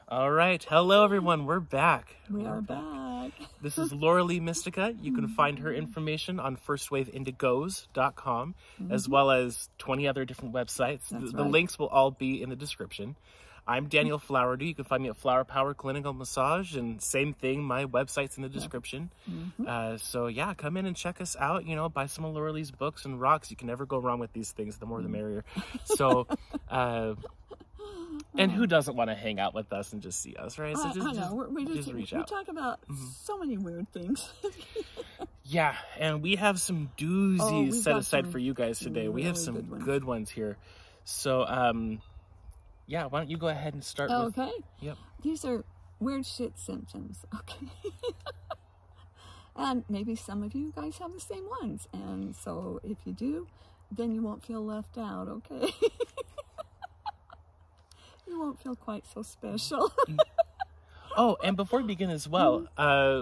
All right. Hello, everyone. We're back. We are back. This is Laura Lee Mystica. You can find her information on firstwaveindigos.com, as well as 20 other different websites. The links will all be in the description. I'm Daniel Flowerdew. You can find me at Flower Power Clinical Massage, and same thing, my website's in the description. So yeah, come in and check us out. You know, buy some of Laura Lee's books and rocks. You can never go wrong with these things. The more the merrier. So, and who doesn't want to hang out with us and just see us, right? So I know. We reach out. We talk about so many weird things. Yeah, and we have some doozies set aside for you guys today. We have some good ones here. So, yeah, why don't you go ahead and start with... Okay. Yep. These are weird shit symptoms, okay? And maybe some of you guys have the same ones. And so if you do, then you won't feel left out, okay? You won't feel quite so special. Oh, and before we begin as well,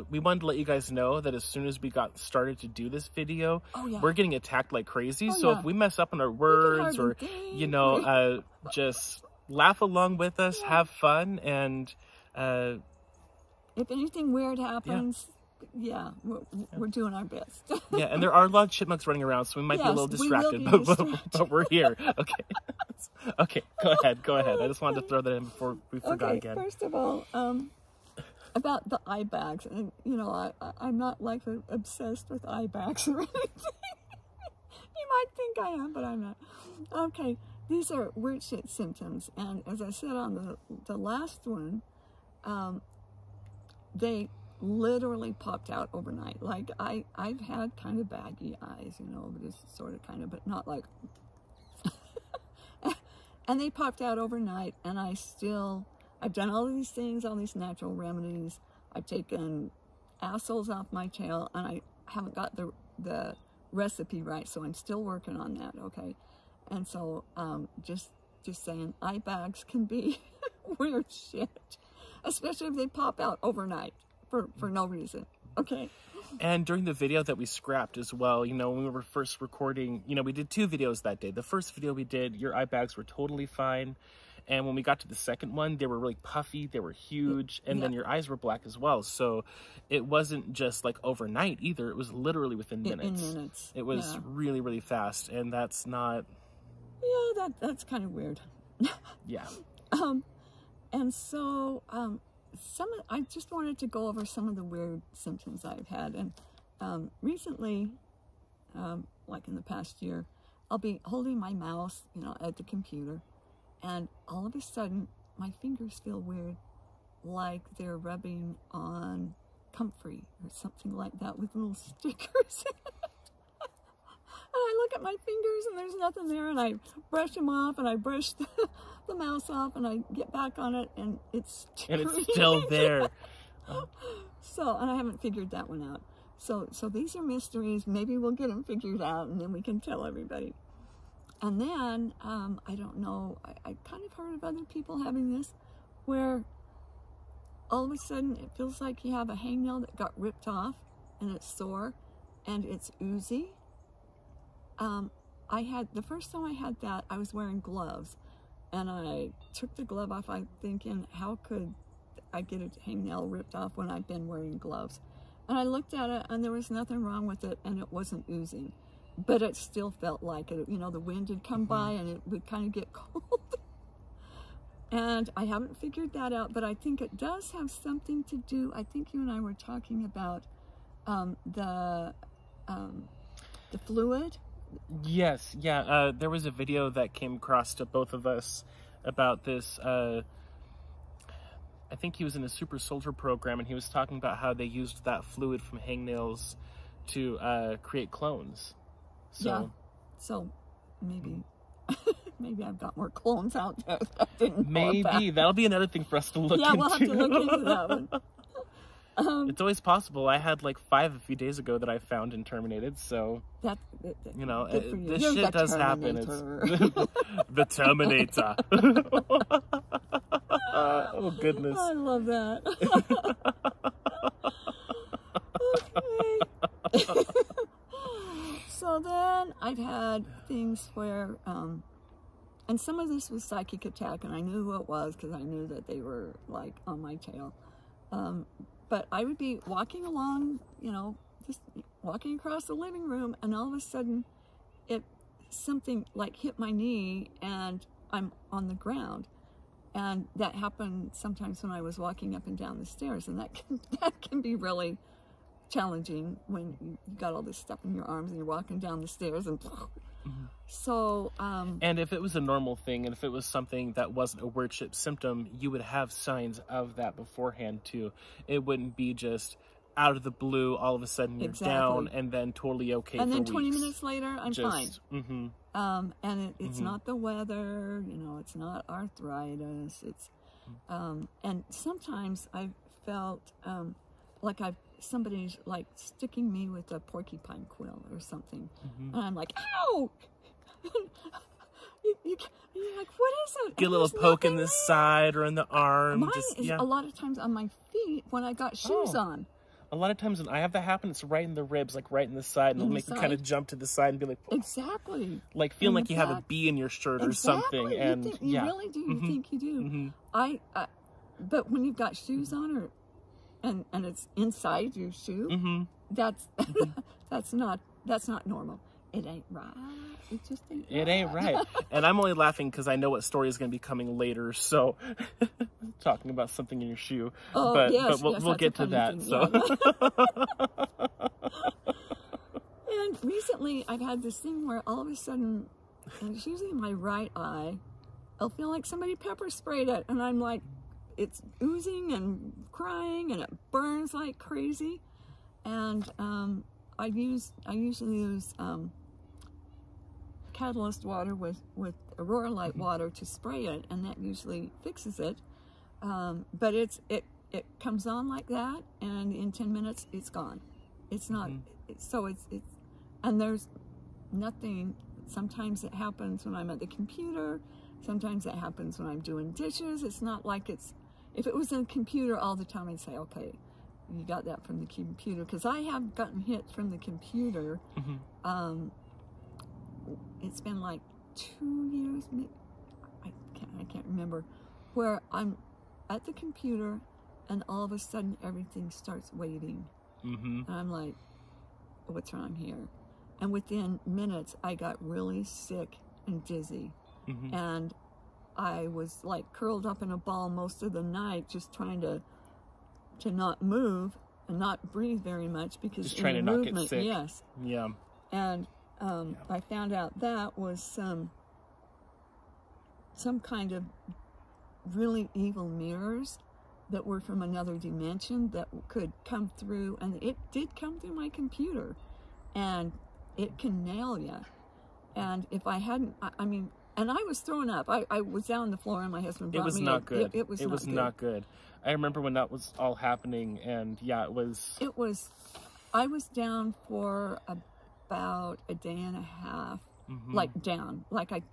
we wanted to let you guys know that as soon as we got started to do this video, we're getting attacked like crazy. So if we mess up on our words or, you know, just... laugh along with us, have fun, and if anything weird happens, we're doing our best. Yeah, and there are a lot of chipmunks running around, so we might be a little distracted, but we're here. Okay. Okay, go ahead. I just wanted to throw that in before we forgot again. First of all, about the eye bags, and you know, I'm not like obsessed with eye bags or anything. You might think I am, but I'm not. Okay. These are weird shit symptoms, and as I said on the last one, they literally popped out overnight. Like, I've had kind of baggy eyes, you know, just sort of kind of, but not like... And they popped out overnight, and I've done all these things, all these natural remedies. I've taken assholes off my tail, and I haven't got the recipe right, so I'm still working on that, okay? And so, just saying, eye bags can be weird shit, especially if they pop out overnight for no reason, okay? And during the video that we scrapped as well, you know, when we were first recording, you know, we did 2 videos that day. The first video we did, your eye bags were totally fine. And when we got to the second one, they were really puffy, they were huge, and then your eyes were black as well. So it wasn't just like overnight either. It was literally within minutes. In minutes. It was really, really fast, and that's not... Yeah, that's kind of weird. Yeah. And so I just wanted to go over some of the weird symptoms I've had. And recently, like in the past year, I'll be holding my mouse, you know, at the computer, and all of a sudden, my fingers feel weird, like they're rubbing on comfrey or something like that with little stickers. And I look at my fingers and there's nothing there, and I brush them off, and I brush the mouse off, and I get back on it, and it's still there. So, and I haven't figured that one out. So these are mysteries. Maybe we'll get them figured out, and then we can tell everybody. And then, I don't know, I kind of heard of other people having this, where all of a sudden it feels like you have a hangnail that got ripped off, and it's sore, and it's oozy. The first time I had that, I was wearing gloves, and I took the glove off. I'm thinking, how could I get a hangnail ripped off when I've been wearing gloves? And I looked at it, and there was nothing wrong with it, and it wasn't oozing, but it still felt like it. You know, the wind had come by, and it would kind of get cold. And I haven't figured that out, but I think it does have something to do. I think you and I were talking about the fluid. Yes, yeah. There was a video that came across to both of us about this. I think he was in a super soldier program, and he was talking about how they used that fluid from hangnails to create clones. So, yeah. So maybe I've got more clones out there that I didn't know about. That'll be another thing for us to look into. Yeah, we'll have to look into that one. It's always possible. I had like 5 a few days ago that I found in Terminated, so you know, this shit does happen. It's the Terminator. Oh goodness! I love that. Okay. So then I've had things where, and and some of this was psychic attack, and I knew who it was because I knew that they were like on my tail. But I would be walking along, you know, just walking across the living room, and all of a sudden something like hit my knee and I'm on the ground. And that happened sometimes when I was walking up and down the stairs, and that can be really challenging when you got all this stuff in your arms and you're walking down the stairs and so and if it was a normal thing, and if it was something that wasn't a worship symptom, you would have signs of that beforehand too. It wouldn't be just out of the blue, all of a sudden you're down and then totally okay and for then weeks. 20 minutes later I'm fine. And it's not the weather, you know, it's not arthritis, it's and sometimes I've felt like somebody's like sticking me with a porcupine quill or something, and I'm like, ow! You're like, what is it? Get a little poke in the side or in the arm. Mine is a lot of times on my feet when I got shoes on. A lot of times when I have that happen, it's right in the ribs, like right in the side, and it'll make you kind of jump to the side and be like, oh. Exactly. Like feeling like you have a bee in your shirt or something. And you really do. You think you do. But when you've got shoes on, and it's inside your shoe, that's not normal. It ain't right. It just ain't right. It ain't right. And I'm only laughing because I know what story is going to be coming later. So, talking about something in your shoe. Oh, but we'll get to that. Thing, so. Yeah. And recently, I've had this thing where all of a sudden, and it's usually in my right eye, I'll feel like somebody pepper sprayed it, and I'm like, it's oozing and crying, and it burns like crazy. And I usually use catalyst water with Aurora Light water to spray it, and that usually fixes it. But it comes on like that, and in 10 minutes it's gone. It's not it's and there's nothing. Sometimes it happens when I'm at the computer, sometimes it happens when I'm doing dishes. It's not like if it was in a computer all the time, I'd say, okay, you got that from the computer, because I have gotten hit from the computer. It's been like 2 years, maybe, I can't remember, where I'm at the computer and all of a sudden everything starts waving. And I'm like, what's wrong here? And within minutes I got really sick and dizzy. And I was like curled up in a ball most of the night, just trying to not move and not breathe very much, because just trying to not get sick. Yes. Yeah. And I found out that was some kind of really evil mirrors that were from another dimension that could come through, and it did come through my computer, and it can nail you. And if I hadn't, I mean, and I was throwing up. I was down on the floor, and my husband brought me. It was not good. It was not good. I remember when that was all happening, and yeah, it was. I was down for about a day and a half, like down, like I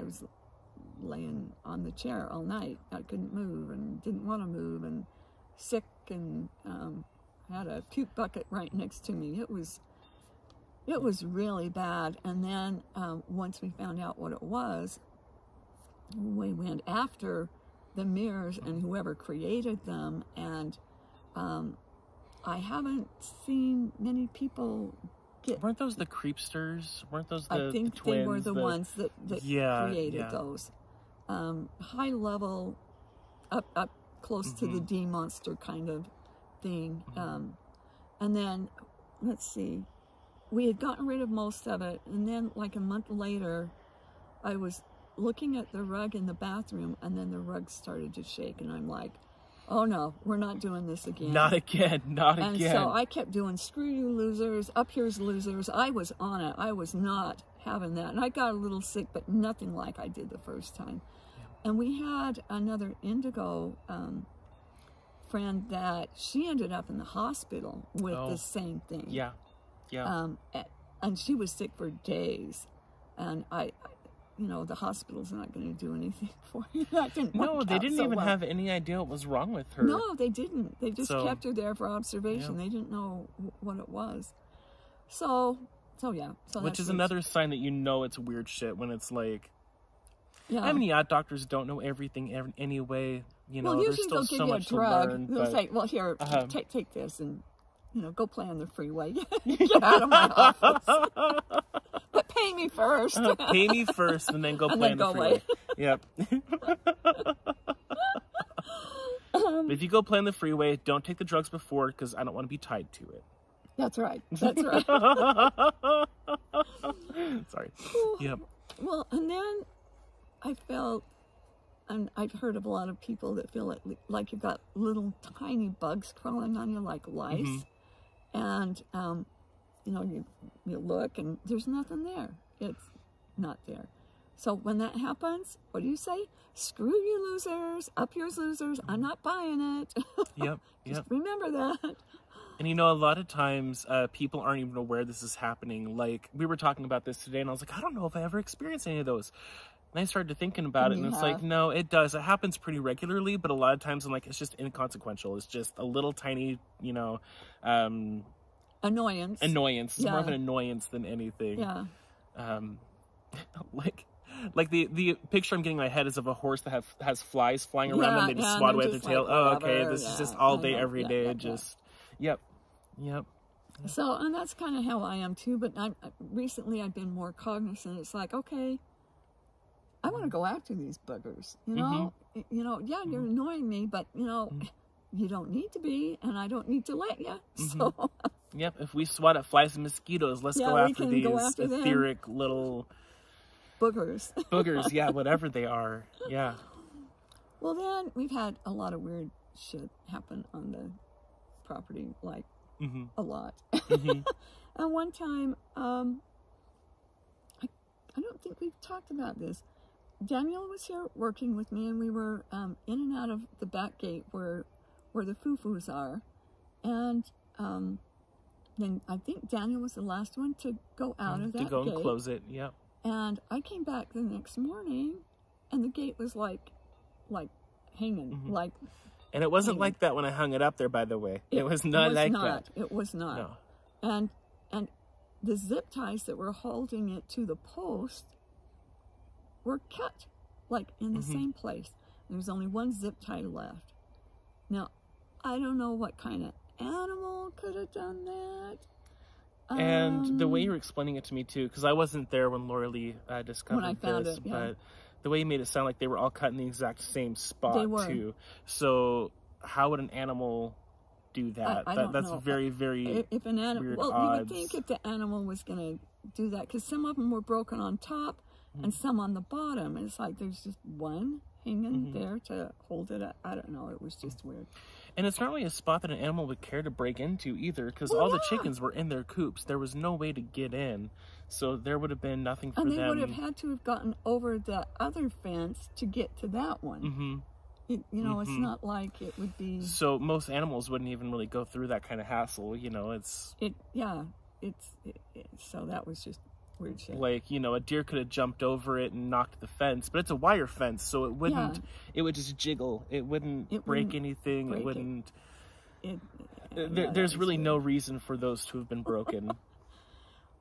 was laying on the chair all night. I couldn't move and didn't want to move, and sick, and had a puke bucket right next to me. It was really bad. And then once we found out what it was, we went after the mirrors and whoever created them, and I haven't seen many people get. Weren't those the creepsters? Weren't those the I think the twins? They were the ones that created those. High level, up close to the D monster kind of thing. And then, let's see, we had gotten rid of most of it, and then like a month later, I was looking at the rug in the bathroom, and then the rug started to shake, and I'm like, oh no, we're not doing this again. Not again, not and again. So I kept doing screw you losers, up here's losers. I was on it. I was not having that. And I got a little sick, but nothing like I did the first time. Yeah. And we had another indigo friend that she ended up in the hospital with the same thing. Yeah, yeah. And she was sick for days. And I you know, the hospital's not going to do anything for you. That didn't work out they didn't so even well. have any idea what was wrong with her. No, they didn't. They just kept her there for observation. They didn't know what it was. So yeah. So which is another sign that you know it's weird shit, when it's like, Yeah. I mean, yeah, doctors don't know everything anyway. You know, Well, there's usually still they'll give so you a much to drug. learn. They'll But say, well, here, take this and, go play on the freeway. Get out of my office. But pay me first. pay me first and then go And play then on the go away. freeway. Yep. But if you go play on the freeway, don't take the drugs before because I don't want to be tied to it. That's right. That's right. Sorry. Yep. Well, and then I felt, and I've heard of a lot of people that feel like you've got little tiny bugs crawling on you like lice. And, you look and there's nothing there. It's not there. So when that happens, what do you say? Screw you losers, up yours losers, I'm not buying it. Yep. Just remember that. And a lot of times people aren't even aware this is happening. Like, we were talking about this today and I was like, I don't know if I ever experienced any of those. And I started thinking about it and it's like, no, it does. It happens pretty regularly, but a lot of times I'm like, it's just inconsequential. It's just a little tiny, Annoyance. It's more of an annoyance than anything. Yeah. Like the picture I'm getting in my head is of a horse that has flies flying around and they just swat away with their tail. Oh, okay, this is just all day, every day. Yep. So, and that's kind of how I am too, but recently I've been more cognizant. It's like, okay, I want to go after these buggers, yeah, you're annoying me, but you don't need to be, and I don't need to let you, so. Yep, if we swat at flies and mosquitoes, let's go after these etheric little boogers. Yeah, whatever they are. Yeah. Well, then we've had a lot of weird shit happen on the property, like a lot. And one time, I don't think we've talked about this. Daniel was here working with me, and we were in and out of the back gate where the foo-foos are, and then I think Daniel was the last one to go out of that gate. To go and close it, yeah. And I came back the next morning, and the gate was like hanging, like. And it wasn't like that when I hung it up there, by the way. It was not like that. It was not. No. And the zip ties that were holding it to the post were cut, like in the same place. There was only one zip tie left. Now, I don't know what kind of animal could have done that. And the way you were explaining it to me too, because I wasn't there when Laura Lee discovered this, but the way you made it sound like they were all cut in the exact same spot too. So how would an animal do that? I don't that's know. very, very if an animal. weird Well, odds. you would think if the animal was going to do that, because some of them were broken on top and some on the bottom. And it's like there's just one hanging there to hold it up. I don't know. It was just weird. And it's not really a spot that an animal would care to break into either, because all the chickens were in their coops. There was no way to get in, so there would have been nothing for them. And they would have had to have gotten over the other fence to get to that one. It's not like it would be. So most animals wouldn't even really go through that kind of hassle. So that was just weird shit. Like, a deer could have jumped over it and knocked the fence, but it's a wire fence, so it wouldn't. It would just jiggle. It wouldn't break anything. It wouldn't. There's really no reason for those to have been broken.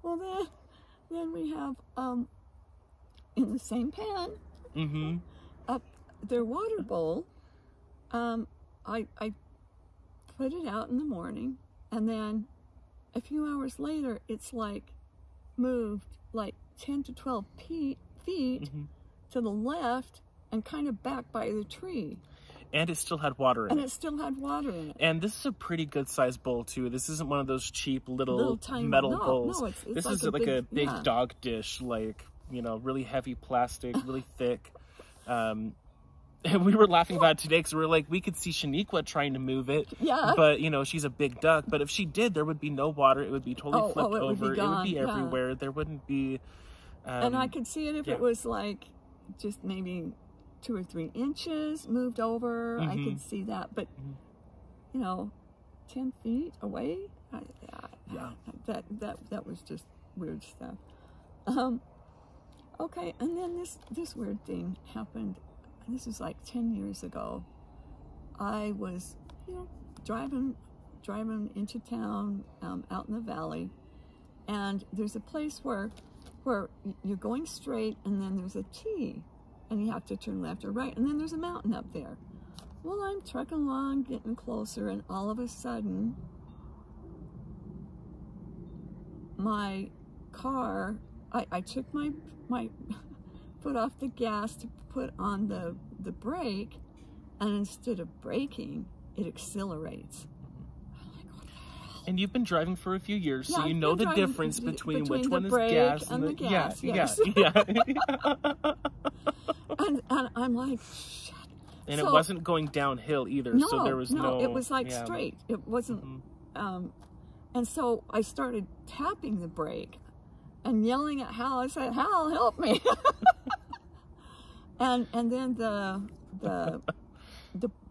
Well, then we have in the same pan up their water bowl. I put it out in the morning, and then a few hours later, it's like moved like 10 to 12 feet to the left and kind of back by the tree. And it still had water in it. And it still had water in it. And this is a pretty good sized bowl too. This isn't one of those cheap little tiny metal bowls. No, it's this is like a big dog dish, like, really heavy plastic, really thick. And we were laughing about it today because we were like, we could see Shaniqua trying to move it. Yeah. But, she's a big duck. But if she did, there would be no water. It would be totally flipped over. It would be everywhere. There wouldn't be... and I could see it if it was like just maybe 2 or 3 inches moved over. I could see that. But, 10 feet away? That was just weird stuff. Okay, and then this weird thing happened. This is like 10 years ago. I was, driving into town, out in the valley, and there's a place where you're going straight, and then there's a T, and you have to turn left or right, and then there's a mountain up there. Well, I'm trekking along, getting closer, and all of a sudden, my car, I took my foot off the gas to put on the brake, and instead of braking, it accelerates. And you've been driving for a few years, Yeah, so you I've know been the driving difference between which the one is brake gas and the gas. yeah, Yes. yeah. and I'm like, shit. And So- it wasn't going downhill either, No, so there was no... it was like yeah. straight. It wasn't, and so I started tapping the brake and yelling at Hal. I said, Hal, help me. and then the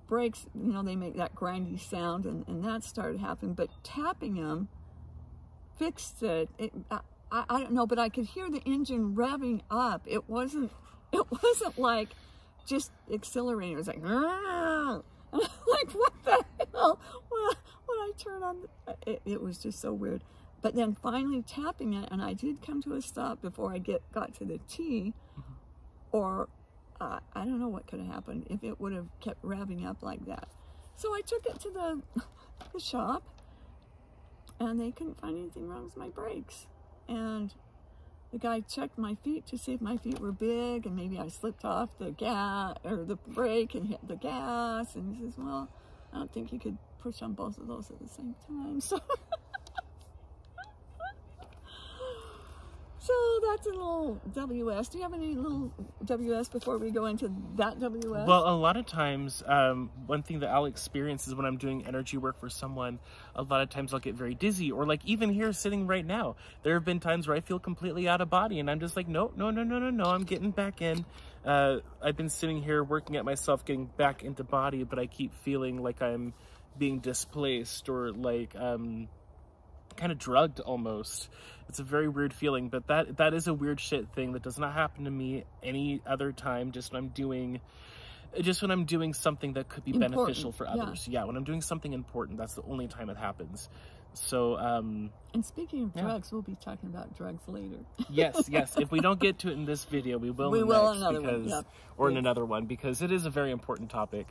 brakes, you know, they make that grindy sound, and that started happening, but tapping them fixed it. I don't know, but I could hear the engine revving up. It wasn't like just accelerating. It was like, like, what the hell? When I turned on, it was just so weird. But then finally tapping it, and I did come to a stop before I got to the T, or I don't know what could have happened if it would have kept revving up like that. So I took it to the shop, and they couldn't find anything wrong with my brakes. And the guy checked my feet to see if my feet were big, and maybe I slipped off the gas or the brake and hit the gas. And he says, "Well, I don't think you could push on both of those at the same time." So that's a little WS. Do you have any little WS before we go into that WS? Well, a lot of times, one thing that I'll experience is when I'm doing energy work for someone, a lot of times I'll get very dizzy, or like even here sitting right now, there have been times where I feel completely out of body, and I'm just like, no, I'm getting back in. I've been sitting here working at myself, getting back into body, but I keep feeling like I'm being displaced, or like kind of drugged almost. It's a very weird feeling, but that is a weird shit thing that does not happen to me any other time. Just when I'm doing something that could be beneficial for others. Yeah, when I'm doing something important, that's the only time it happens. So and speaking of drugs, we'll be talking about drugs later. yes. If we don't get to it in this video, we will in another one. In another one, because it is a very important topic.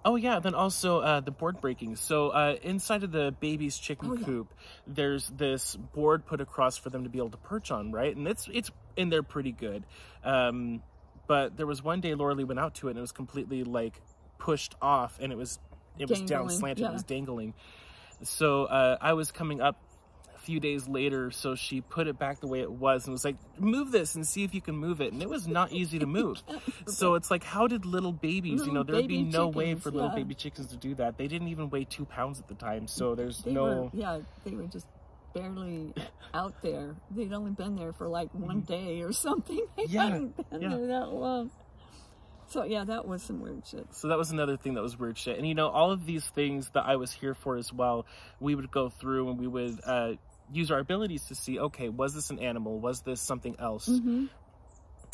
Oh yeah, then also the board breaking. So inside of the baby's chicken coop, there's this board put across for them to be able to perch on, right? And it's in there pretty good. But there was one day Laura Lee went out to it, and it was completely like pushed off, and it was down slanted, it was dangling. So I was coming up a few days later, so she put it back the way it was and was like, move this and see if you can move it. And it was not easy to move. So it's like, how did little babies, there would be no way for little baby chickens to do that. They didn't even weigh 2 pounds at the time, so they were just barely out there. They'd only been there for like one day or something. They hadn't been there that long. So yeah, that was some weird shit. So that was another thing that was weird shit. And all of these things that I was here for as well, we would go through and we would use our abilities to see, okay, was this an animal? Was this something else?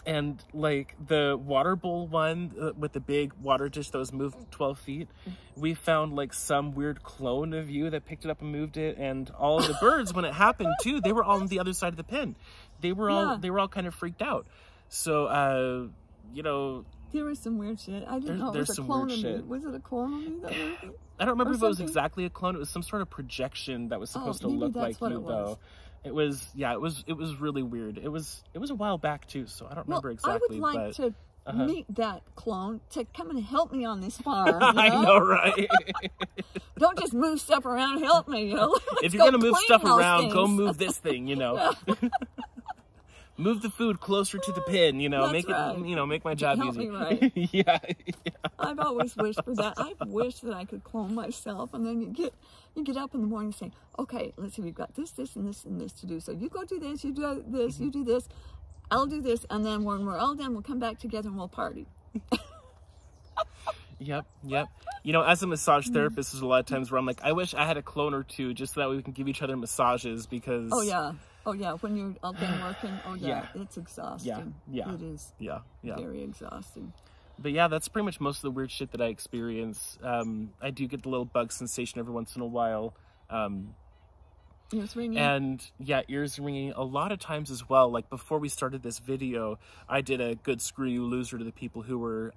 And like the water bowl one with the big water dish that was moved 12 feet, we found like some weird clone of you that picked it up and moved it. And all of the birds, when it happened too, they were all on the other side of the pen. They were all kind of freaked out. So, there was some weird shit. I didn't know it was a clone of me. Was it a clone of me? I don't remember if it was exactly a clone. It was some sort of projection that was supposed to look like you, though. It was really weird. It was a while back too, so I don't remember exactly. I would like to meet that clone to come and help me on this farm. I know, right? Don't just move stuff around. Help me, If you're gonna move stuff around, go move this thing, Move the food closer to the pin, make it, make my job easy. Me right. yeah. I've always wished for that. I've wished that I could clone myself, and then you get up in the morning and say, okay, let's see, we've got this, and this, and this to do. So you go do this, you do this, you do this, I'll do this, and then when we're all done, we'll come back together and we'll party. Yep. As a massage therapist, there's a lot of times where I'm like, I wish I had a clone or two just so that way we can give each other massages, because... Oh yeah, when you're out there working, it's exhausting. Yeah. It is very exhausting. But yeah, that's pretty much most of the weird shit that I experience. I do get the little bug sensation every once in a while. Ears ringing. And yeah, ears ringing a lot of times as well. Like before we started this video, I did a good screw you loser to the people who were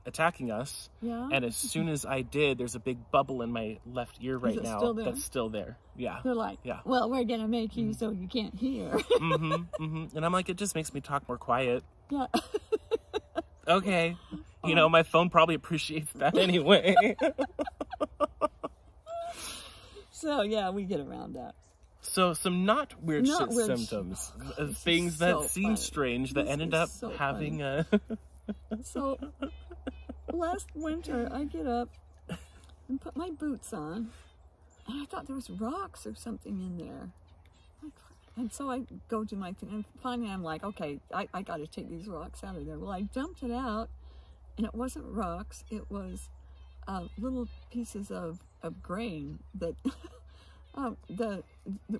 attacking us. Yeah. And as soon as I did, there's a big bubble in my left ear right now still there? that's still there. Yeah. They're like, yeah. Well, we're gonna make you so you can't hear. And I'm like, it just makes me talk more quiet. Yeah. Okay. You know, my phone probably appreciates that anyway. So yeah, we get around that. So some not weird symptoms, things that seem strange that ended up having a... So last winter I get up and put my boots on, and I thought there was rocks or something in there. And so I go do my thing, and finally I'm like, okay, I got to take these rocks out of there. Well, I dumped it out, and it wasn't rocks. It was little pieces of grain that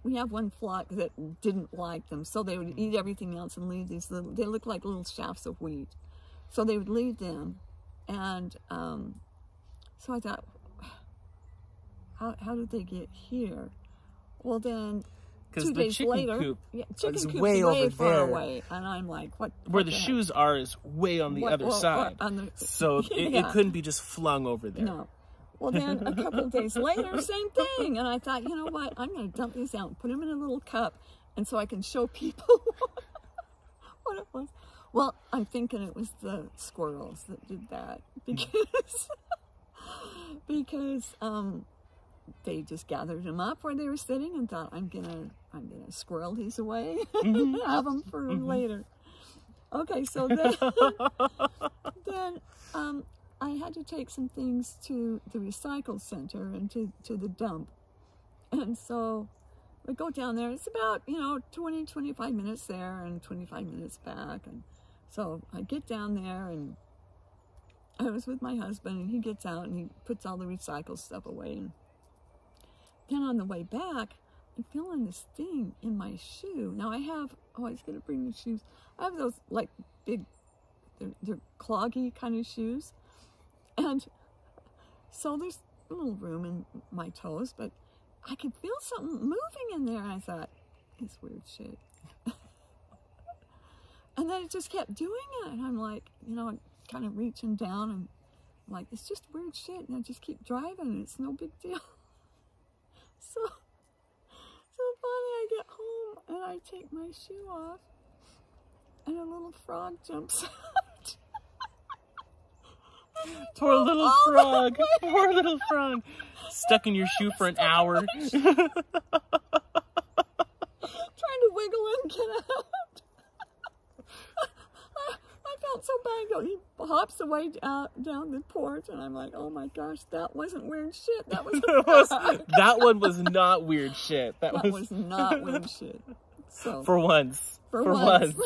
we have one flock that didn't like them, so they would eat everything else and leave these little, they look like little shafts of wheat. So they would leave them, and so I thought, how did they get here? Well, then 2 days later, chicken coop way over far there. away, and I'm like, what? Where the shoes are is way on the other side. So it couldn't be just flung over there. No. Well, then a couple of days later, same thing. And I thought, you know what? I'm going to dump these out and put them in a little cup, and so I can show people what it was. Well, I'm thinking it was the squirrels that did that because they just gathered them up where they were sitting and thought, I'm gonna squirrel these away and have them for later. Okay, so then I had to take some things to the recycle center and to the dump. And so we go down there. It's about, 20, 25 minutes there and 25 minutes back. And so I get down there, and I was with my husband, and he gets out and he puts all the recycled stuff away. And then on the way back, I'm feeling this thing in my shoe. Now I was going to bring the shoes. I have those like big, they're cloggy kind of shoes. And so there's a little room in my toes, but I could feel something moving in there. And I thought, it's weird shit. And then it just kept doing it. And I'm like, kind of reaching down, and I'm like, it's just weird shit. And I just keep driving, and it's no big deal. So finally I get home, and I take my shoe off, and a little frog jumps out. Poor little frog. Poor little frog. Stuck in your shoe for an hour. Trying to wiggle and get out. I felt so bad. He hops away down the porch, and I'm like, oh my gosh, that wasn't weird shit. That was that one was not weird shit. That was not weird shit. So for once. For once.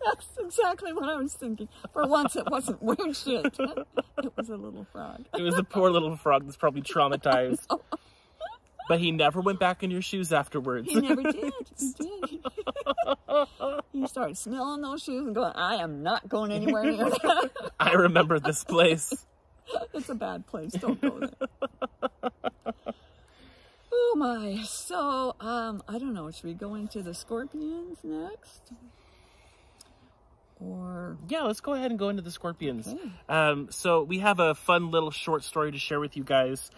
That's exactly what I was thinking. For once, it wasn't weird shit. It was a little frog. It was a poor little frog that's probably traumatized. But he never went back in your shoes afterwards. He never did. He did. He started smelling those shoes and going, I am not going anywhere near that. I remember this place. It's a bad place. Don't go there. Oh my. So, I don't know. Should we go into the scorpions next? Or... Yeah, let's go ahead and go into the scorpions. Okay. So we have a fun little short story to share with you guys.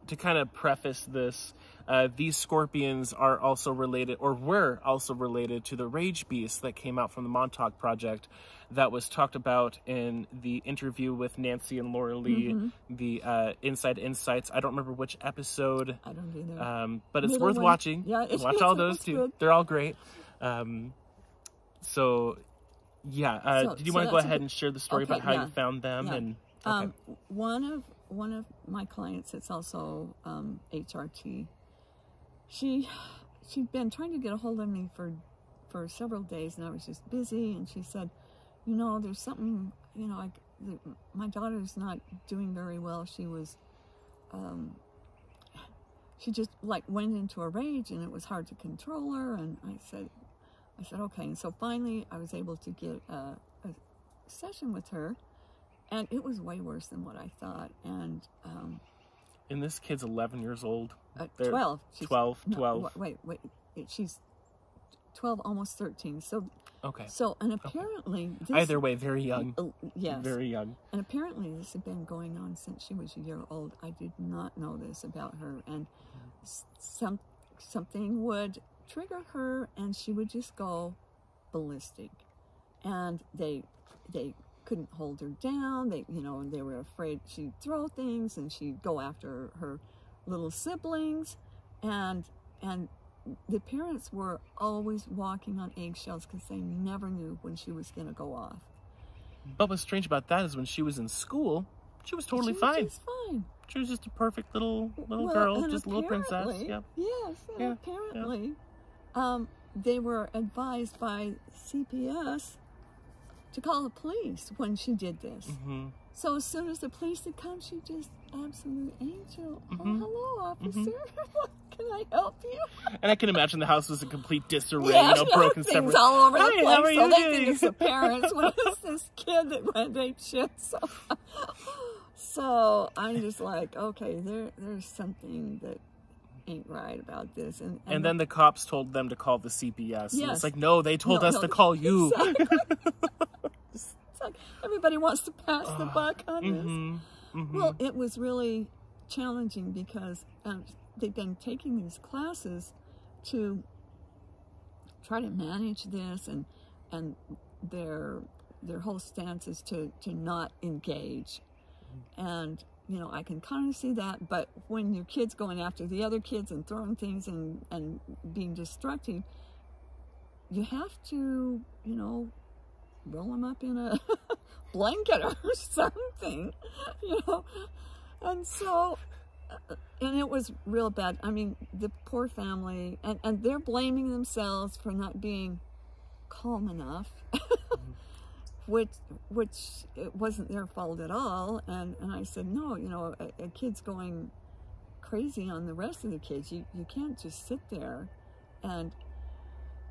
To kind of preface this, these scorpions are also related, or were also related, to the rage beasts that came out from the Montauk Project that was talked about in the interview with Nancy and Laura Lee, the Inside Insights. I don't remember which episode. I don't either. But it's worth watching. Yeah, watch all those too. Good. They're all great. So did you want to go ahead and share the story about how you found them? Yeah. And one of my clients, it's also HRT. She'd been trying to get a hold of me for several days, and I was just busy. And she said, there's something, my daughter's not doing very well. She was, she just like went into a rage, and it was hard to control her. And I said, okay. And so finally, I was able to get a session with her. And it was way worse than what I thought. And And this kid's 11 years old. 12. 12. No, 12. Wait. She's 12, almost 13. So, okay. So, and apparently... Either way, very young. Yes. Very young. And apparently this had been going on since she was a year old. I did not know this about her. And something would trigger her, and she would just go ballistic. And they couldn't hold her down. They were afraid she'd throw things, and she'd go after her little siblings, and the parents were always walking on eggshells because they never knew when she was going to go off. But what's strange about that is when she was in school, she was totally fine. She was fine. She was just a perfect little girl, just a little princess. Yeah. Yes, and apparently, they were advised by CPS to call the police when she did this. Mm-hmm. So as soon as the police had come, she just, absolute angel. Mm-hmm. Oh, hello, officer. Mm-hmm. Can I help you? And I can imagine the house was in complete disarray, broken, things separate. all over the Hey, place. how are you So they doing? think it's the parents. What is this kid that went ape shit? So I'm just like, okay, there's something that ain't right about this. And then the cops told them to call the CPS. Yes. And it's like, no, they told us to call you. Exactly. It's like everybody wants to pass the buck on this. Mm-hmm. Well, it was really challenging because they've been taking these classes to try to manage this, and their whole stance is to not engage. And I can kind of see that, but when your kid's going after the other kids and throwing things and being destructive, you have to roll them up in a blanket or something, and so and it was real bad. I mean, the poor family, and they're blaming themselves for not being calm enough. Which it wasn't their fault at all. And I said, no, a kid's going crazy on the rest of the kids. You can't just sit there. And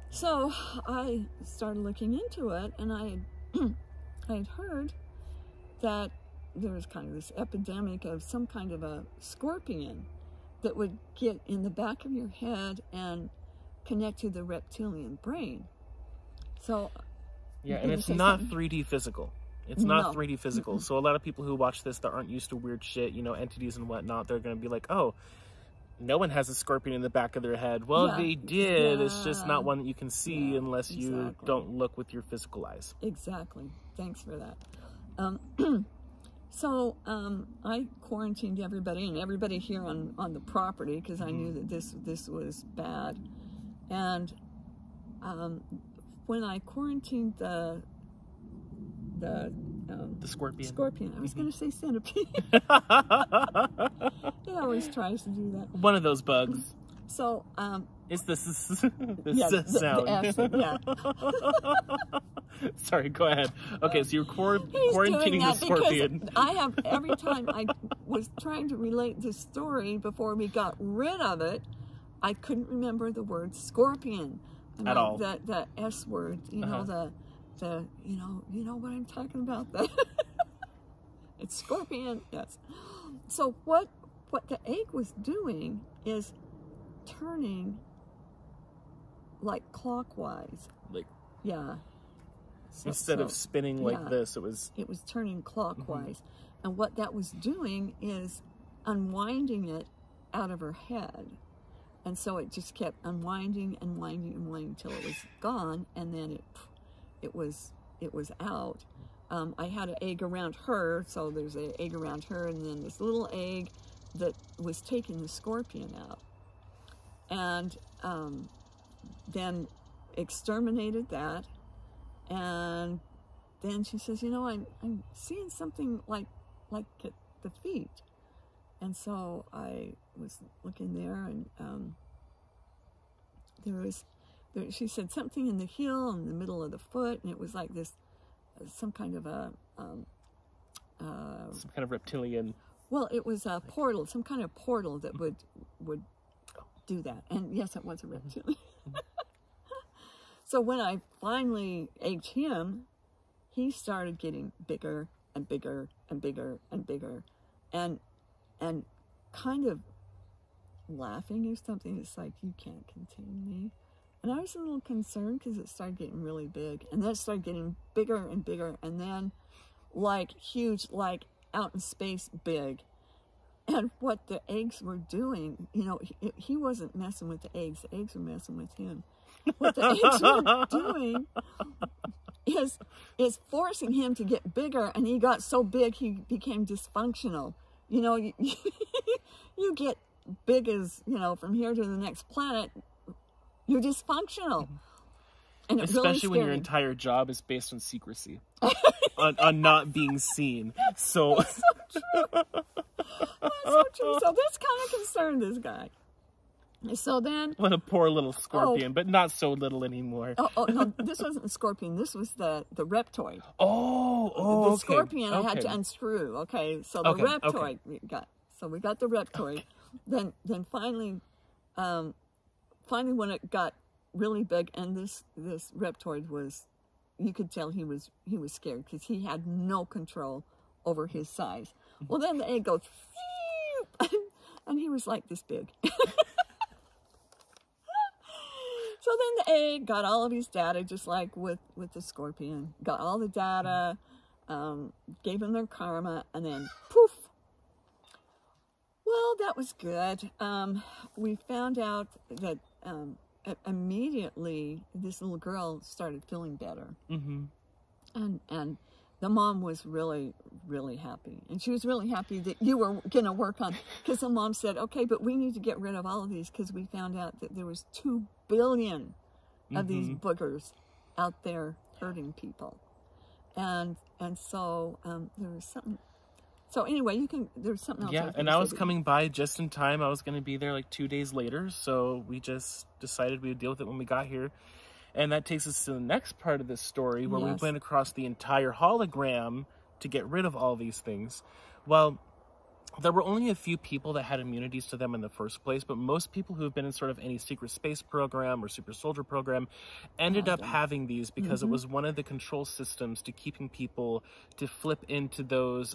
so I started looking into it, and I had heard that there was kind of this epidemic of some kind of a scorpion that would get in the back of your head and connect to the reptilian brain. So... Yeah, and it's not 3D physical. It's not 3D physical. So a lot of people who watch this that aren't used to weird shit, entities and whatnot, they're going to be like, oh, no one has a scorpion in the back of their head. Well, they did. Yeah. It's just not one that you can see unless you don't look with your physical eyes. Exactly. Thanks for that. So I quarantined everybody and everybody here on the property because I knew that this was bad. And when I quarantined the scorpion, I was going to say centipede. He always tries to do that. One of those bugs. So it's the sound. The Sorry, go ahead. Okay, so you're quarantining the scorpion. I have, every time I was trying to relate this story before we got rid of it, I couldn't remember the word scorpion. At all. That S word, the you know what I'm talking about. It's scorpion, yes. So what the egg was doing is turning like clockwise. Yeah. Instead of spinning like this, it was turning clockwise. And what that was doing is unwinding it out of her head. And so it just kept unwinding until it was gone, and then it was out. I had an egg around her, so there's an egg around her, and then this little egg that was taking the scorpion out. And then exterminated that, and then she says, I'm seeing something like at the feet. And so I was looking there, and she said something in the heel in the middle of the foot, and it was like this, some kind of reptilian. Well, it was a portal, some kind of portal that would do that. And yes, it was a reptilian. So when I finally egged him, he started getting bigger and bigger and bigger and bigger, and kind of laughing or something. It's like, you can't contain me. And I was a little concerned because it started getting really big. And then it started getting bigger and bigger. And then like huge, like out in space big. And what the eggs were doing, you know, he wasn't messing with the eggs were messing with him. What the eggs were doing is forcing him to get bigger. And he got so big, he became dysfunctional. You know, you get big as, you know, from here to the next planet, you're dysfunctional. And it especially really when your entire job is based on secrecy, on not being seen. So that's so true. That's so true. So this kind of concerned this guy. So then, what a poor little scorpion, but not so little anymore. Oh no, this wasn't the scorpion. This was the reptoid. Oh, the scorpion I had to unscrew. Okay, so the reptoid we got. So we got the reptoid. Then finally, when it got really big, and this reptoid was, you could tell he was scared because he had no control over his size. Well, then the egg goes, and he was like this big. So then the egg got all of his data, just like with the scorpion. Got all the data, gave them their karma, and then poof. Well, that was good. We found out that immediately this little girl started feeling better. Mm-hmm. And the mom was really, really happy. And she was really happy that you were going to work on, because the mom said, okay, but we need to get rid of all of these because we found out that there was 2 billion of these boogers out there hurting people. And so there was something. So anyway, there's something else. Yeah, and I was coming by just in time. I was going to be there like 2 days later. So we just decided we would deal with it when we got here. And that takes us to the next part of this story, where we went across the entire hologram to get rid of all these things. Well, there were only a few people that had immunities to them in the first place, but most people who have been in sort of any secret space program or super soldier program ended up having these because it was one of the control systems to keeping people to flip into those...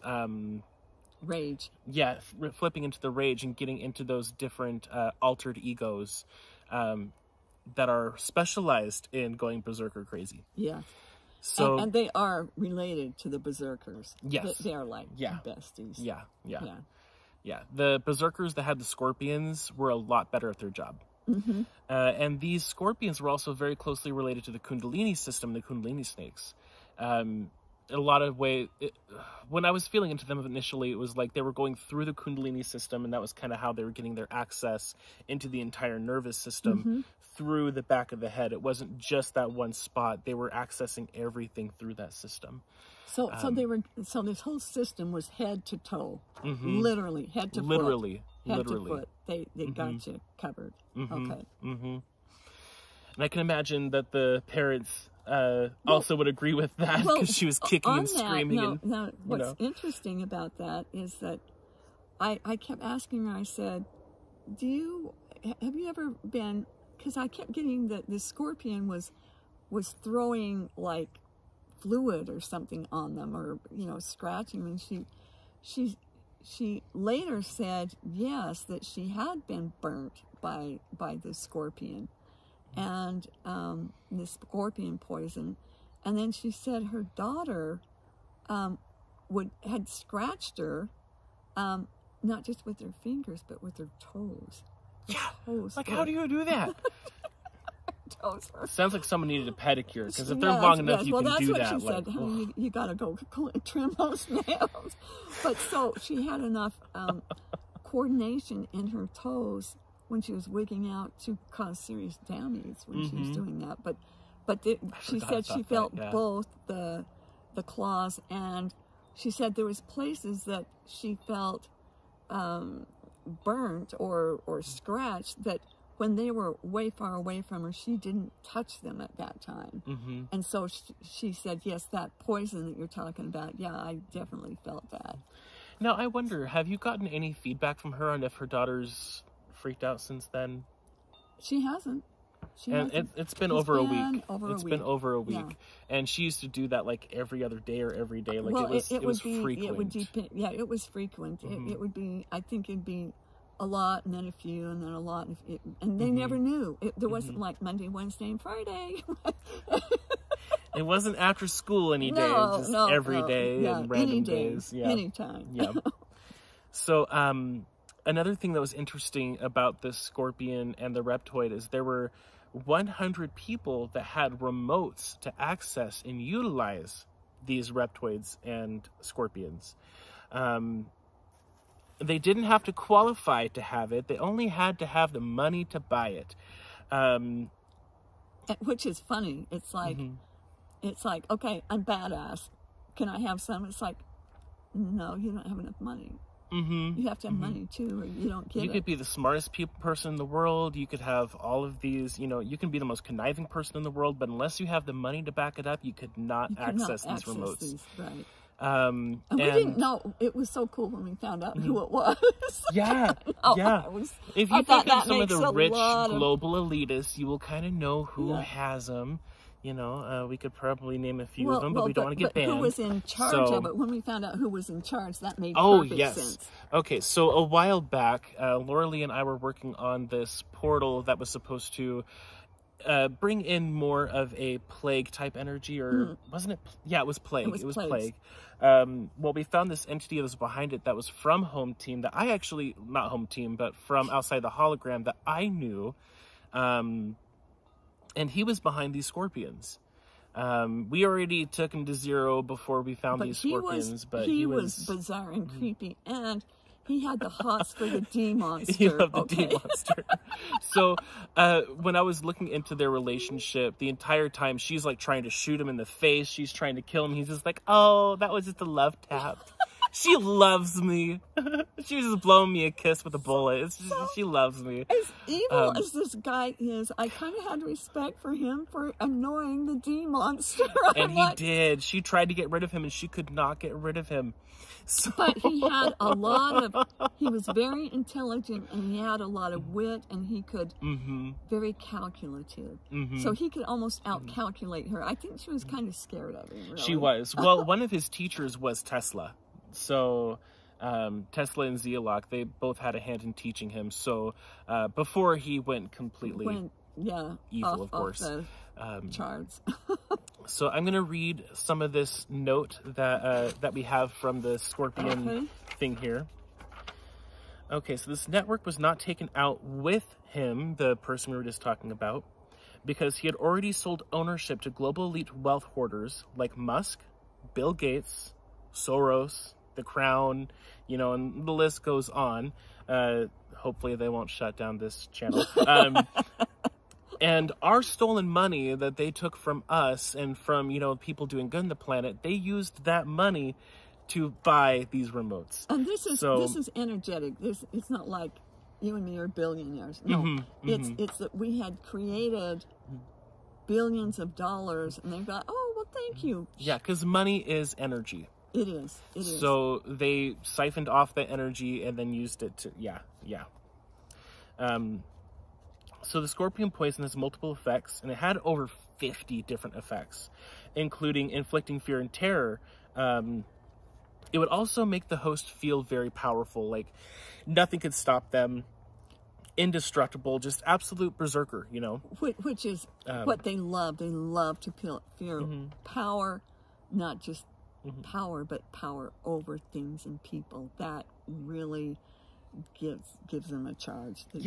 rage. Yeah, flipping into the rage and getting into those different altered egos that are specialized in going berserker crazy. Yeah. So and they are related to the berserkers. Yes. They are like besties. Yeah. The berserkers that had the scorpions were a lot better at their job. Mm-hmm. And these scorpions were also very closely related to the Kundalini system, the Kundalini snakes. In a lot of ways, when I was feeling into them initially, it was like they were going through the Kundalini system, and that was kind of how they were getting their access into the entire nervous system through the back of the head. It wasn't just that one spot. They were accessing everything through that system. So this whole system was head to toe, literally head to foot. Head to foot. They got you covered. Okay. And I can imagine that the parents also would agree with that, because she was kicking and screaming. Now, what's interesting about that is that I kept asking her, I said, have you ever been, because I kept getting that the scorpion was throwing like fluid or something on them, or, scratching them. And she later said, yes, that she had been burnt by the scorpion. And the scorpion poison, and then she said her daughter had scratched her, not just with her fingers but with her toes. Like, how do you do that? Toes. Sounds like someone needed a pedicure, because if they're long enough, you can do that. That's what she said. Honey, you gotta go trim those nails. But so she had enough coordination in her toes when she was wigging out to cause serious damage when she was doing that. But she said she felt both the claws, and she said there was places that she felt burnt or scratched, that when they were way far away from her, she didn't touch them at that time. And so she said, yes, that poison that you're talking about, yeah, I definitely felt that. Now, I wonder, have you gotten any feedback from her on if her daughter's freaked out since then? She hasn't. It's been over a week. It's been over a week, and she used to do that like every other day or every day. Like, it was frequent. It would depend. Yeah, it was frequent. It would be. I think it'd be a lot, and then a few, and then a lot, and they never knew. There wasn't like Monday, Wednesday, and Friday. It wasn't after school any day, just every day and random days. Yeah. Anytime. Yeah. So, another thing that was interesting about the scorpion and the reptoid is there were 100 people that had remotes to access and utilize these reptoids and scorpions. They didn't have to qualify to have it. They only had to have the money to buy it. Which is funny. It's like, okay, I'm badass. Can I have some? It's like, no, you don't have enough money. You have to have money too, or you don't get it. You could be the smartest person in the world. You could have all of these, you can be the most conniving person in the world, but unless you have the money to back it up, you could not access these remotes. Right. And we didn't know. It was so cool when we found out who it was. Yeah, yeah. If you think of some of the rich global elitists, you will kind of know who has them. We could probably name a few of them, but we don't want to get banned. Who was in charge of it? When we found out who was in charge, that made perfect sense. Okay, so a while back, Laura Lee and I were working on this portal that was supposed to bring in more of a plague-type energy, or wasn't it? Yeah, it was plague. It was plague. Well, we found this entity that was behind it that was from Home Team, that I actually, not Home Team, but from outside the hologram that I knew. And he was behind these scorpions. We already took him to zero before we found these scorpions, but he was bizarre and creepy, and he had the hots for the D-monster. He loved the D-monster. So when I was looking into their relationship, the entire time she's like trying to shoot him in the face, she's trying to kill him. He's just like, oh, that was just a love tap. She loves me. She was just blowing me a kiss with a bullet. It's just, she loves me. As evil as this guy is, I kind of had respect for him for annoying the D-monster. And he did. She tried to get rid of him, and she could not get rid of him. So... But he had a lot of... He was very intelligent, and he had a lot of wit, and he could... Very calculative. So he could almost out-calculate her. I think she was kind of scared of him, really. She was. Well, one of his teachers was Tesla. So Tesla and Zealok, they both had a hand in teaching him. So before he went completely evil, of course. Off the charts. So I'm going to read some of this note that we have from the scorpion thing here. Okay, so this network was not taken out with him, the person we were just talking about, because he had already sold ownership to global elite wealth hoarders like Musk, Bill Gates, Soros, the Crown, and the list goes on. Hopefully they won't shut down this channel. And our stolen money that they took from us and from, people doing good in the planet, they used that money to buy these remotes. And this is energetic. It's not like you and me are billionaires. No, it's that we had created billions of dollars, and they got, oh, well, thank you. Yeah, because money is energy. It is. It is. So they siphoned off that energy and then used it to, So the scorpion poison has multiple effects, and it had over 50 different effects, including inflicting fear and terror. It would also make the host feel very powerful, like nothing could stop them, indestructible, just absolute berserker, Which is what they love. They love to fear power, not just power, but power over things and people. That really gives them a charge. They're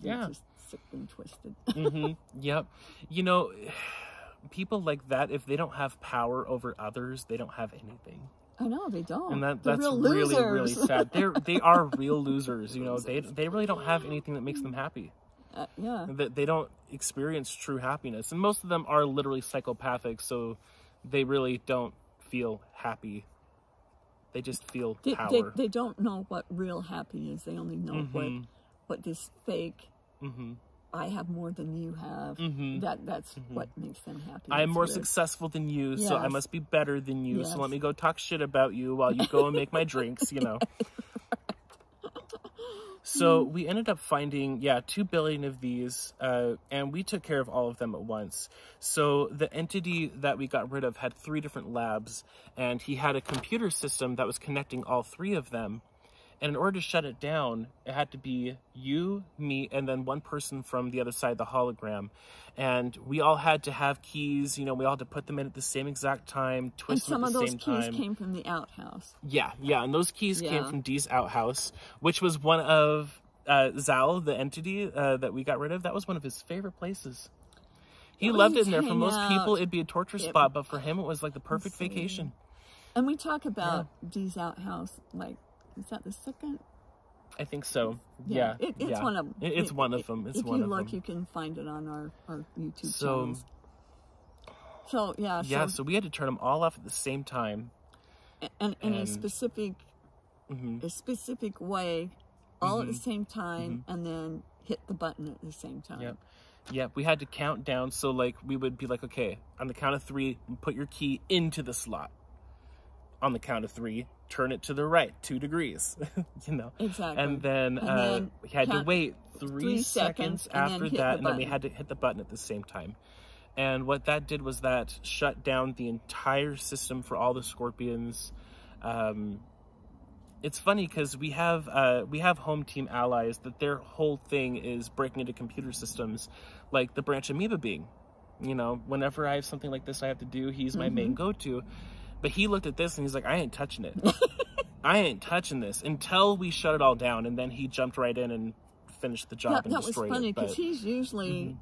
just sick and twisted. Yep. People like that, if they don't have power over others, they don't have anything. I know, they don't. And that's really, really sad. They are real losers. They really don't have anything that makes them happy. They don't experience true happiness. And most of them are literally psychopathic, so they really don't feel happy. They just feel power. They don't know what real happy is. They only know what this fake, I have more than you have. That's what makes them happy. I'm more successful than you, so I must be better than you. So let me go talk shit about you while you go and make my drinks, So we ended up finding, 2 billion of these, and we took care of all of them at once. So the entity that we got rid of had 3 different labs, and he had a computer system that was connecting all 3 of them. And in order to shut it down, it had to be you, me, and then one person from the other side of the hologram. And we all had to have keys, you know, we all had to put them in at the same exact time, twist them at the same time. And some of those keys came from the outhouse. Yeah, and those keys came from Dee's outhouse, which was one of Zal, the entity that we got rid of. That was one of his favorite places. He loved it in there. For most people, it'd be a torture spot, but for him, it was like the perfect vacation. And we talk about Dee's outhouse, like, is that the second? I think so. Yeah. It's one of them. It's one of them. If you look, you can find it on our YouTube channels. So we had to turn them all off at the same time. And in a specific way, all at the same time, and then hit the button at the same time. Yep. We had to count down. So, like, we would be like, okay, on the count of 3, put your key into the slot. On the count of 3, turn it to the right 2 degrees, you know. Exactly. And then we had to wait 3 seconds after that, and then we had to hit the button at the same time. And what that did was that shut down the entire system for all the scorpions. It's funny because we have home team allies that their whole thing is breaking into computer systems, like the branch amoeba being. You know, whenever I have something like this I have to do, he's my main go-to. But he looked at this and he's like, I ain't touching it. I ain't touching this until we shut it all down. And then he jumped right in and finished the job and destroyed it. That was funny because he's usually,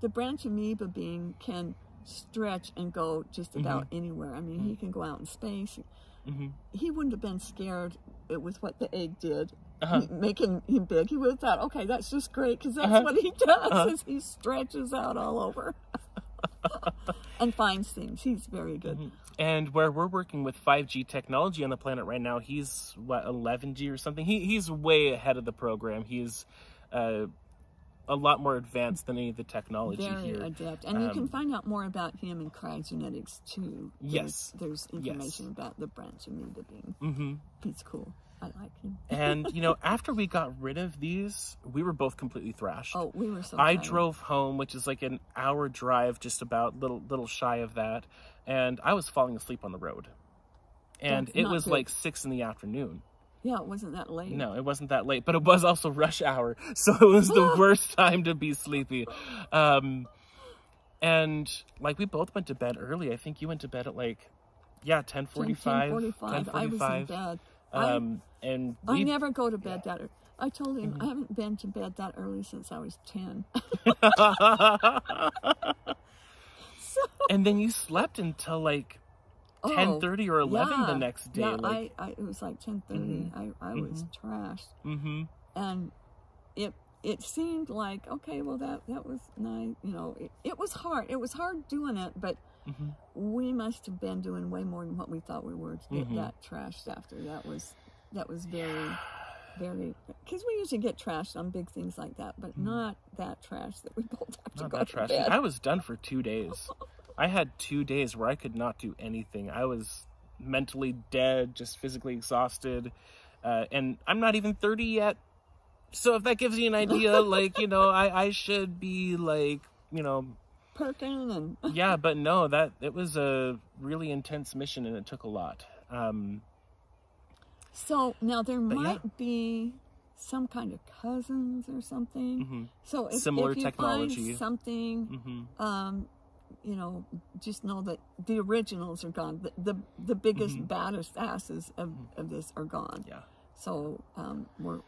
the branch amoeba being can stretch and go just about anywhere. I mean, he can go out in space. He wouldn't have been scared with what the egg did, making him big. He would have thought, okay, that's just great because that's what he does is he stretches out all over. And finds things. He's very good. And where we're working with 5G technology on the planet right now, he's, what, 11G or something? He's way ahead of the program. He's a lot more advanced than any of the technology here. Very adept. And you can find out more about him in cryogenetics, too. There's information about the branch amoeba being. He's cool. I like him. And, you know, after we got rid of these, we were both completely thrashed. Oh, we were so I tired. drove home, which is like an hour drive, just about, little shy of that. And I was falling asleep on the road. And it was like 6 in the afternoon. Yeah, it wasn't that late. No, it wasn't that late, but it was also rush hour. So it was the worst time to be sleepy. And, like, we both went to bed early. I think you went to bed at, like, 10:45. 10:45. I was in bed. And I never go to bed that early. I told him I haven't been to bed that early since I was 10. And then you slept until like 10:30 or 11 the next day. Yeah, like, it was like 10:30. I was trashed. And it seemed like, okay, well that was nice. You know, it was hard. It was hard doing it, but we must have been doing way more than what we thought we were to get that trashed after. That was very, very, because we usually get trashed on big things like that, but not that trash that we both have to go to bed. I was done for 2 days. I had 2 days where I could not do anything. I was mentally dead, just physically exhausted, and I'm not even 30 yet. So if that gives you an idea, like, you know, I should be like, you know, perking and yeah, but no, it was a really intense mission and it took a lot. So now there might be some kind of cousins or something. So if you technology. Find something, you know, just know that the originals are gone. The biggest, baddest asses of this are gone. Yeah. So we're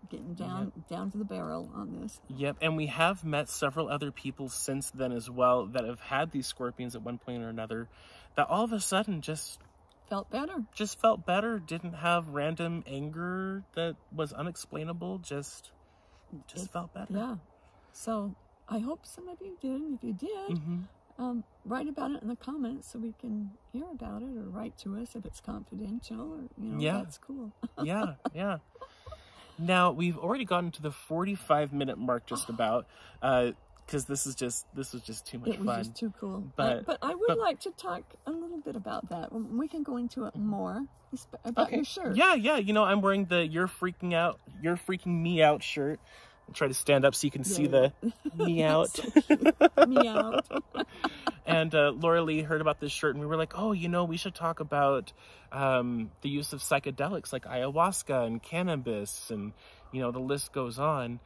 getting down to the barrel on this. Yep, and we have met several other people since then as well that have had these scorpions at one point or another that all of a sudden just felt better, didn't have random anger that was unexplainable, just felt better. Yeah. So I hope some of you did, and if you did, write about it in the comments so we can hear about it, or write to us if it's confidential, or, you know, that's cool. Yeah. Now, we've already gotten to the 45-minute mark just about, because this was just too much fun. It was just too cool. But I would like to talk a little bit about that. We can go into it more, about your shirt. Yeah, you know, I'm wearing the You're Freaking Me Out shirt. try to stand up so you can see the me out. Me out. And Laura Lee heard about this shirt, and we were like, oh, you know, we should talk about the use of psychedelics like ayahuasca and cannabis, and, you know, the list goes on.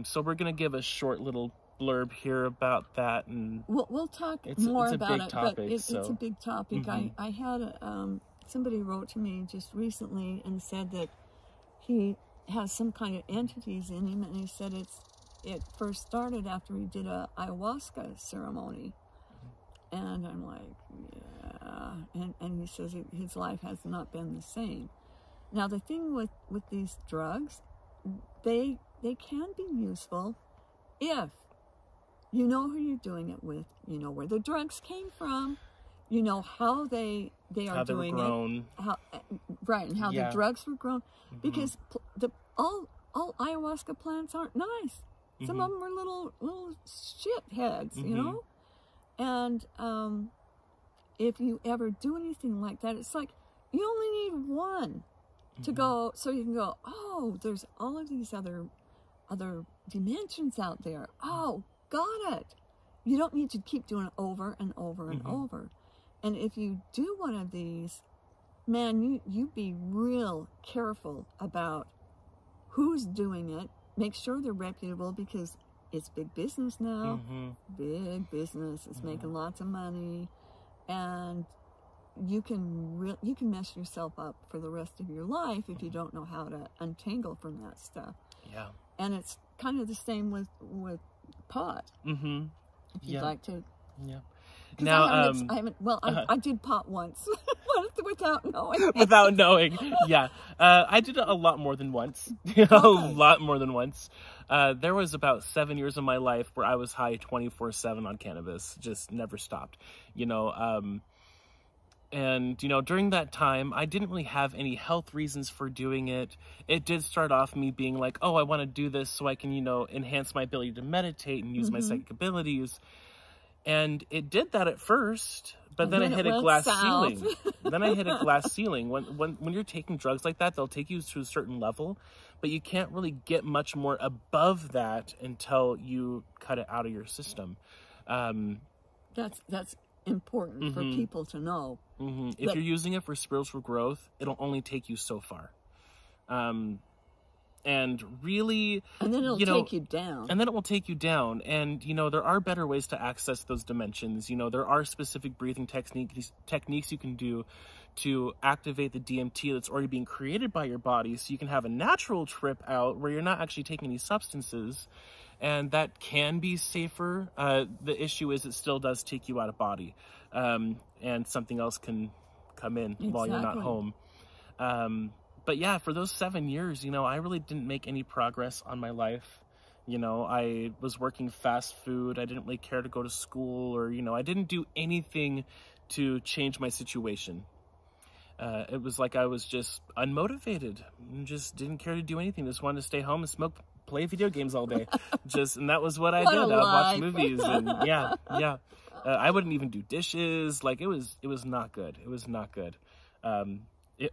So we're going to give a short little blurb here about that. And we'll talk more about it, topic, but it's a big topic. I had somebody wrote to me just recently and said that he has some kind of entities in him, and he said it first started after he did a ayahuasca ceremony. And I'm like, yeah. And he says his life has not been the same. Now, the thing with these drugs, they can be useful if you know who you're doing it with, you know where the drugs came from, you know how they are doing it, how and how the drugs were grown, because all ayahuasca plants aren't nice. Some of them are little shitheads, you know. And if you ever do anything like that, it's like you only need one to go, so you can go, oh, there's all of these other dimensions out there. Oh, got it. You don't need to keep doing it over and over and over. And if you do one of these, man, you be real careful about who's doing it. Make sure they're reputable, because it's big business now. Big business. It's making lots of money, and you can mess yourself up for the rest of your life if you don't know how to untangle from that stuff. Yeah. And it's kind of the same with pot. If you'd like to. Yeah. Now, I did pot once without knowing. Without knowing, yeah. I did it a lot more than once. A lot more than once. There was about 7 years of my life where I was high 24/7 on cannabis, just never stopped. You know, and you know, during that time, I didn't really have any health reasons for doing it. It did start off me being like, oh, I want to do this so I can, you know, enhance my ability to meditate and use my psychic abilities. And it did that at first, but then I hit a glass ceiling. Then I hit a glass ceiling. When you're taking drugs like that, they'll take you to a certain level, but you can't really get much more above that until you cut it out of your system. That's important for people to know. If you're using it for spiritual growth, it'll only take you so far. And really, and then it'll take you down. And then it will take you down. And, you know, there are better ways to access those dimensions. You know, there are specific breathing techniques you can do to activate the DMT that's already being created by your body, so you can have a natural trip out where you're not actually taking any substances. And that can be safer. The issue is it still does take you out of body. And something else can come in while you're not home. But yeah, for those 7 years, you know, I really didn't make any progress on my life. You know, I was working fast food. I didn't really care to go to school, or, you know, I didn't do anything to change my situation. It was like I was just unmotivated and just didn't care to do anything. Just wanted to stay home and play video games all day. And that was what I did. I would watch movies, and yeah. I wouldn't even do dishes. Like, it was not good. It was not good.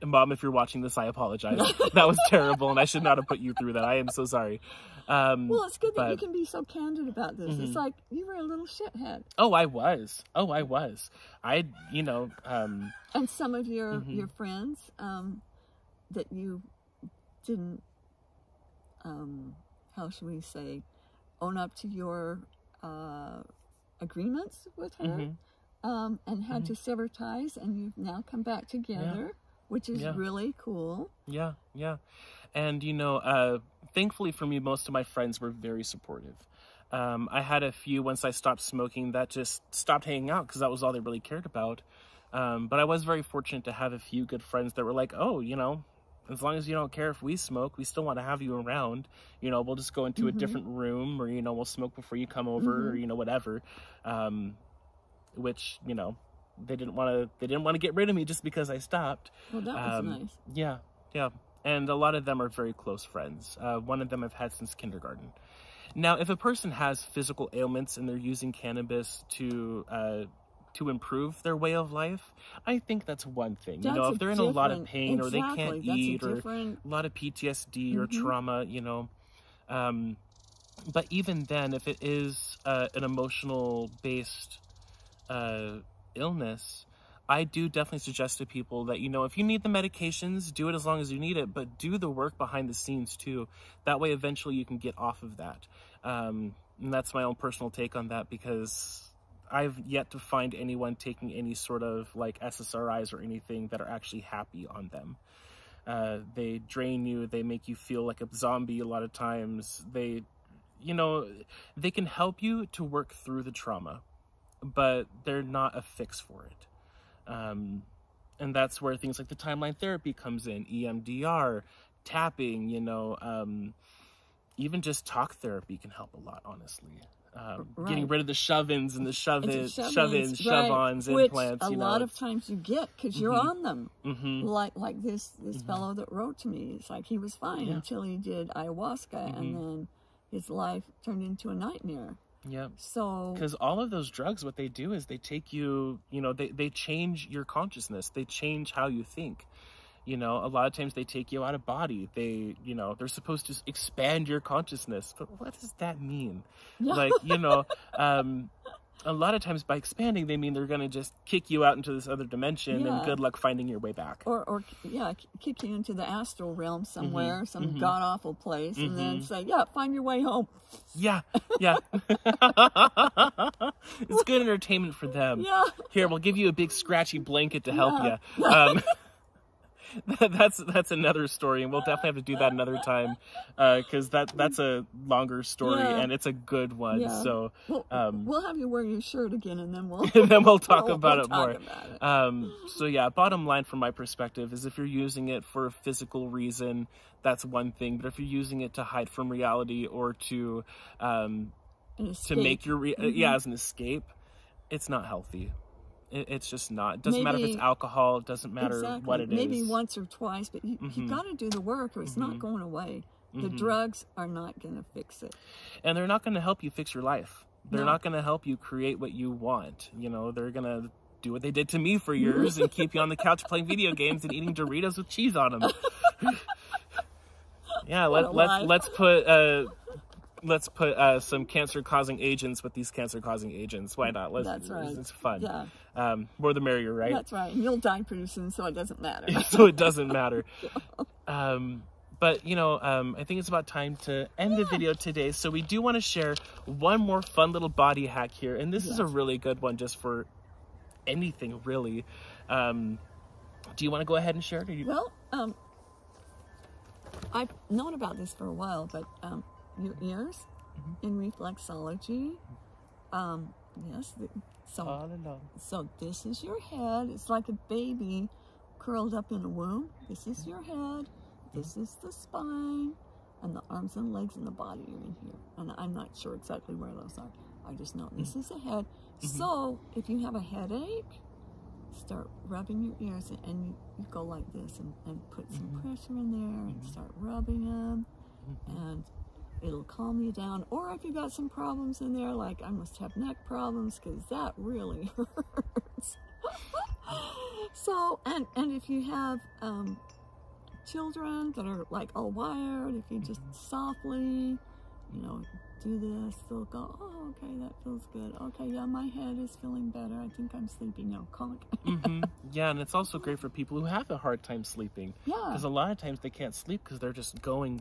Mom, if you're watching this, I apologize. That was terrible, and I should not have put you through that. I am so sorry. Well, it's good that you can be so candid about this. It's like you were a little shithead. Oh, I was. You know. And some of your friends that you didn't, how should we say, own up to your agreements with her, and had to sever ties, and you've now come back together. Which is really cool. Yeah. And, you know, thankfully for me, most of my friends were very supportive. I had a few, once I stopped smoking, that just stopped hanging out because that was all they really cared about. But I was very fortunate to have a few good friends that were like, oh, you know, as long as you don't care if we smoke, we still want to have you around. You know, we'll just go into a different room, or, you know, we'll smoke before you come over, or, you know, whatever. Which, you know, they didn't want to get rid of me just because I stopped. Well, that was nice. Yeah. And a lot of them are very close friends. One of them I've had since kindergarten. Now, if a person has physical ailments and they're using cannabis to improve their way of life, I think that's one thing. That's, you know, if they're in a lot of pain, exactly, or they can't eat, or a lot of PTSD or trauma, you know, But even then, if it is an emotional-based illness, I do definitely suggest to people that, you know, if you need the medications, do it as long as you need it, but do the work behind the scenes too. That way, eventually you can get off of that. And that's my own personal take on that, because I've yet to find anyone taking any sort of like SSRIs or anything that are actually happy on them. They drain you. They make you feel like a zombie a lot of times. They, you know, they can help you to work through the trauma, but they're not a fix for it. And that's where things like the timeline therapy comes in, EMDR, tapping, you know, even just talk therapy can help a lot, honestly. Getting rid of the shove-ins and the shove-ins, shove-ons, which implants. a lot of times you get because you're on them. Like this fellow that wrote to me. It's like he was fine until he did ayahuasca, and then his life turned into a nightmare. Yep. So, because all of those drugs, what they do is they take you, you know, they change your consciousness. They change how you think. You know, a lot of times they take you out of body. They, you know, they're supposed to expand your consciousness. But what does that mean? Yeah. Like, you know, a lot of times by expanding, they mean they're going to just kick you out into this other dimension and good luck finding your way back. Or kick you into the astral realm somewhere, some god-awful place, and then say, yeah, find your way home. Yeah, yeah. It's good entertainment for them. Yeah. Here, we'll give you a big scratchy blanket to help you. That's another story, and we'll definitely have to do that another time, because that's a longer story and it's a good one. So we'll have you wear your shirt again, and then we'll talk about it more. So yeah, bottom line from my perspective is if you're using it for a physical reason, that's one thing. But if you're using it to hide from reality or to make your as an escape, it's not healthy. It's just not. It doesn't matter if it's alcohol. It doesn't matter what it is. Maybe once or twice, but you got to do the work, or it's not going away. The drugs are not going to fix it. And they're not going to help you fix your life. They're not going to help you create what you want. You know, they're going to do what they did to me for years and keep you on the couch playing video games and eating Doritos with cheese on them. Yeah, let's put some cancer-causing agents with these cancer-causing agents. Why not? That's right. It's fun. Yeah. More the merrier, right? That's right. And you'll die pretty soon, so it doesn't matter. So it doesn't matter. But, you know, I think it's about time to end the video today. So we do want to share one more fun little body hack here. And this is a really good one just for anything, really. Do you want to go ahead and share it? Well, I've known about this for a while, but your ears in reflexology, yes, so this is your head. It's like a baby curled up in a womb. This is your head, this is the spine, and the arms and legs and the body are in here. And I'm not sure exactly where those are. I just know this is the head. So if you have a headache, start rubbing your ears, and you go like this and put some pressure in there and start rubbing them, and it'll calm you down. Or if you got some problems in there, like I must have neck problems, because that really hurts. So, and if you have children that are like all wired, if you just softly, you know, do this, they'll go, oh, okay, that feels good. Okay, yeah, my head is feeling better. I think I'm sleeping now. Conk. Yeah, and it's also great for people who have a hard time sleeping. Yeah. Because a lot of times they can't sleep because they're just going.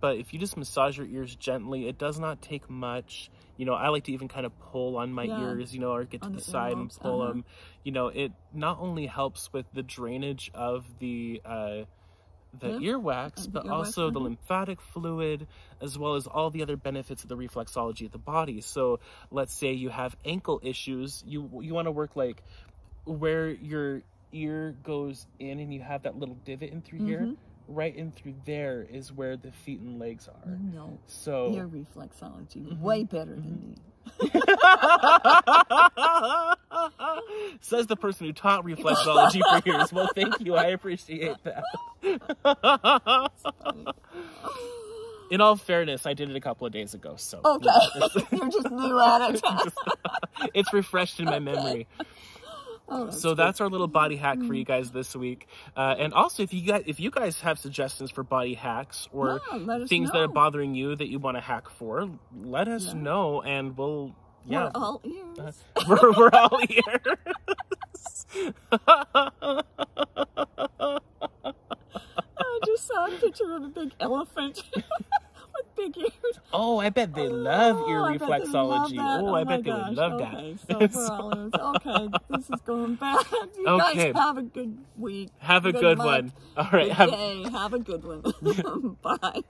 But if you just massage your ears gently, it does not take much. You know, I like to even kind of pull on my ears, you know, or get to the side and pull them. You know, it not only helps with the drainage of the earwax, but also the lymphatic fluid, as well as all the other benefits of the reflexology of the body. So let's say you have ankle issues. You want to work like where your ear goes in and you have that little divot in through here. Right in through there is where the feet and legs are. No. So ear reflexology, way better than me. Says the person who taught reflexology for years. Well, thank you. I appreciate that. In all fairness, I did it a couple of days ago, so okay. You're just new at it. It's refreshed in my memory. Oh, so that's our little body hack for you guys this week. And also, if you guys have suggestions for body hacks or things that are bothering you that you want to hack for, let us know, and we'll. Yeah, we're all ears. We're all ears. I just saw a picture of a big elephant with big ears. Oh, I bet they love ear reflexology. I bet they would love that. Okay, so we're all ears. Okay, this is going bad. You guys have a good week. Have a good one. All right. Good day. Have a good one. Bye.